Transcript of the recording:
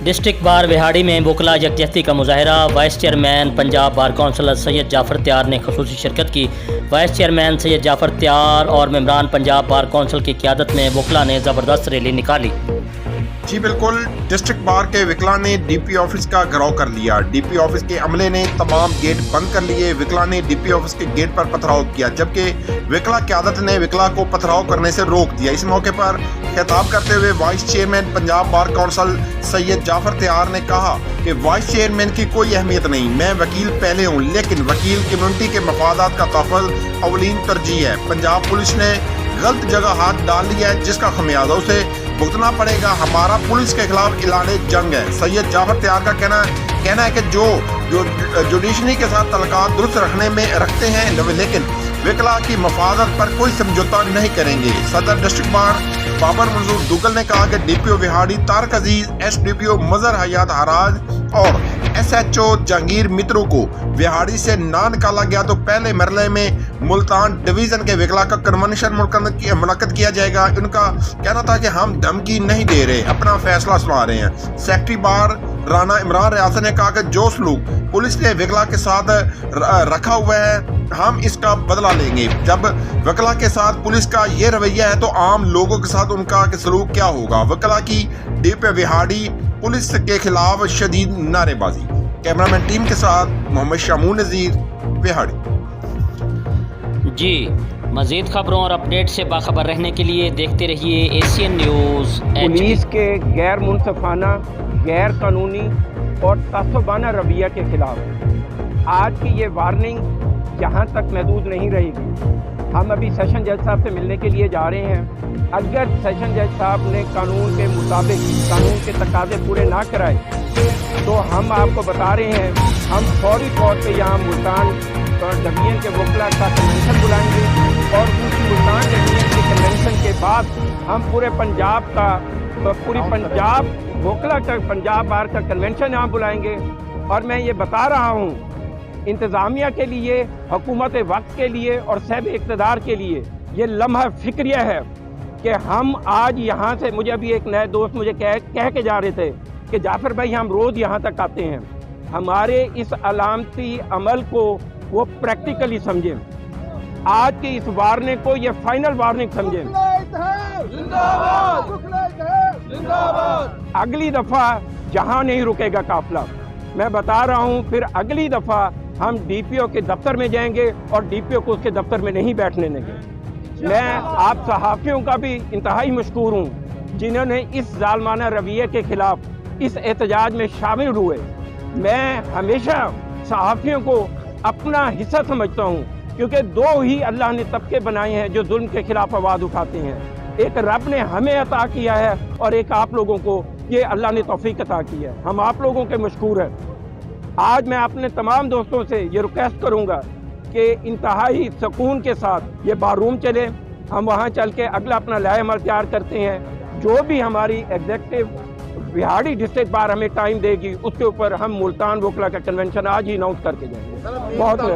District bar Vehari में वकला यकजहती का मुजाहरा। Vice chairman Punjab bar council Syed Jafar त्यार ने खुसूसी शिरकत की। वाइस चेयरमैन सैयद जाफ़र त्यार और मेम्बरान पंजाब बार कौंसल की क़यादत में वकला ने ज़बरदस्त रैली निकाली। जी बिल्कुल, डिस्ट्रिक्ट बार के विकला ने डीपी ऑफिस का घेराव कर लिया। डीपी ऑफिस के अमले ने तमाम गेट बंद कर लिए। विकला ने डीपी ऑफिस के गेट पर पथराव किया, जबकि विकला क़यादत ने विकला को पथराव करने से रोक दिया। इस मौके पर खिताब करते हुए vice chairman Punjab bar council Syed Jafar त्यार ने कहा कि वाइस चेयरमैन की कोई अहमियत नहीं, मैं वकील पहले हूँ, लेकिन वकील कम्युनिटी के मफादात का तहफ़्फ़ुज़ अवलीन तरजीह है। पंजाब पुलिस ने गलत जगह हाथ डाल लिया है, जिसका खमियाजा उसे भुगतना पड़ेगा। हमारा पुलिस के खिलाफ ऐलाने जंग है। सैयद जाफ़र त्यार का कहना है कि जो जुडिशरी के साथ तल्लुकात दुरुस्त रखते हैं, लेकिन विकला की मफादत पर कोई समझौता नहीं करेंगे। सदर डिस्ट्रिक्ट बार बाबर मंजूर दुगल ने कहा कि डीपीओ विहाड़ी तारक अजीज, एसडीपीओ मजहर हयात हराज और एसएचओ जहांगीर मित्रों को विहाड़ी से ना निकाला गया तो पहले मरले में मुल्तान डिवीजन के विकला का कन्वेंशन मुनक्कद किया जाएगा। उनका कहना था कि हम धमकी नहीं दे रहे, अपना फैसला सुना रहे हैं। सेक्रेटरी बार राना इमरान रियासत ने कहा कि जो सलूक पुलिस ने विकला के साथ रखा हुआ है, हम इसका बदला लेंगे। जब वकला के साथ पुलिस का ये रवैया है तो आम लोगों के साथ उनका सलूक क्या होगा। वकला की डीपीओ विहाड़ी पुलिस के खिलाफ शदीद नारेबाजी। कैमरामैन टीम के साथ मोहम्मद शामू नज़ीर, विहाड़ी। जी, मज़ीद खबरों और अपडेट से बाखबर रहने के लिए देखते रहिए एशियन न्यूज़। पुलिस के गैर मुनसफाना, गैर कानूनी और तसबाना रवैया के खिलाफ आज की ये वार्निंग यहाँ तक महदूद नहीं रहेगी। हम अभी सेशन जज साहब से मिलने के लिए जा रहे हैं। अगर सेशन जज साहब ने कानून के मुताबिक कानून के तकाजे पूरे ना कराए तो हम आपको बता रहे हैं, हम फौरी तौर पे यहाँ मुल्तान डिवीजन के वकला का कन्वेंशन बुलाएंगे और उस मुल्तान डिवीजन के कन्वेंशन के बाद हम पूरे पंजाब का पूरी पंजाब वकला का पंजाब बार का कन्वेंशन यहाँ बुलाएंगे। और मैं ये बता रहा हूँ इंतज़ामिया के लिए, हुकूमत वक्त के लिए और सहब इक़्तिदार के लिए ये लम्हा फ़िक्रिया है कि हम आज यहाँ से, मुझे अभी एक नए दोस्त मुझे कह के जा रहे थे कि जाफ़र भाई हम रोज़ यहाँ तक आते हैं, हमारे इस अलामती अमल को वो प्रैक्टिकली समझें। आज की इस वार्निंग को ये फाइनल वार्निंग समझें। अगली दफ़ा जहाँ नहीं रुकेगा काफिला, मैं बता रहा हूँ, फिर अगली दफ़ा हम डीपीओ के दफ्तर में जाएंगे और डीपीओ को उसके दफ्तर में नहीं बैठने देंगे। मैं आप सहाफ़ियों का भी इंतहाई मशकूर हूँ जिन्होंने इस जालमाना रवैये के खिलाफ इस एहतजाज में शामिल हुए। मैं हमेशा सहाफ़ियों को अपना हिस्सा समझता हूँ, क्योंकि दो ही अल्लाह ने तबके बनाए हैं जो जुल्म के खिलाफ आवाज़ उठाते हैं। एक रब ने हमें अता किया है और एक आप लोगों को ये अल्लाह ने तौफीक अता की है। हम आप लोगों के मशकूर हैं। आज मैं अपने तमाम दोस्तों से ये रिक्वेस्ट करूंगा कि इंतहाई सुकून के साथ ये बारूम चले, हम वहाँ चल के अगला अपना लाएअमल तैयार करते हैं। जो भी हमारी एग्जीक्यूटिव विहाड़ी डिस्ट्रिक्ट बार हमें टाइम देगी, उसके ऊपर हम मुल्तान वकला का कन्वेंशन आज ही अनाउंस करके जाएंगे। बहुत